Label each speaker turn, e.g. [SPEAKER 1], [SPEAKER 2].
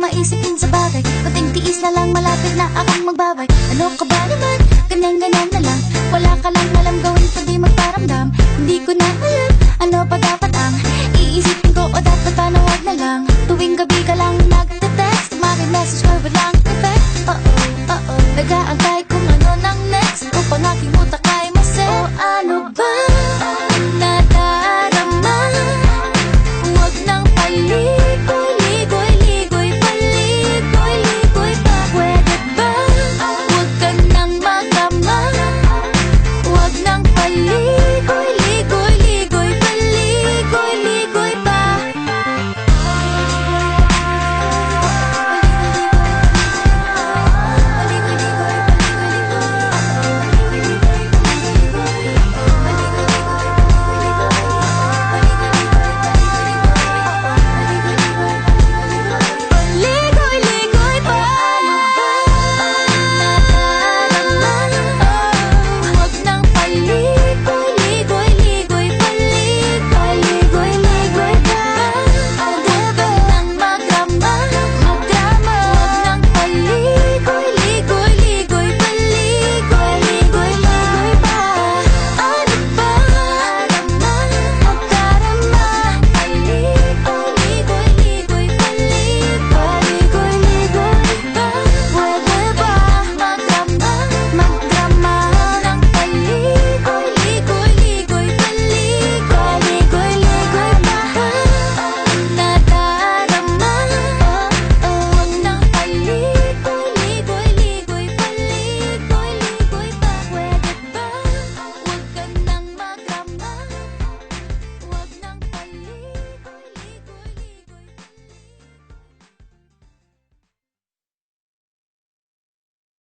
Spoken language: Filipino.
[SPEAKER 1] maisipin sa bagay. Kunting tiis na lang, malapit na akong magbabay. Ano ka ba naman? Ganyan-ganyan na lang. Wala ka lang alam gawin kundi magparamdam. Hindi ko na alam, ano pa dapat ang iisipin ko o dapat paano wag na lang. Tuwing gabi ka lang nagte-text, message ko walang effect. Nag-aantay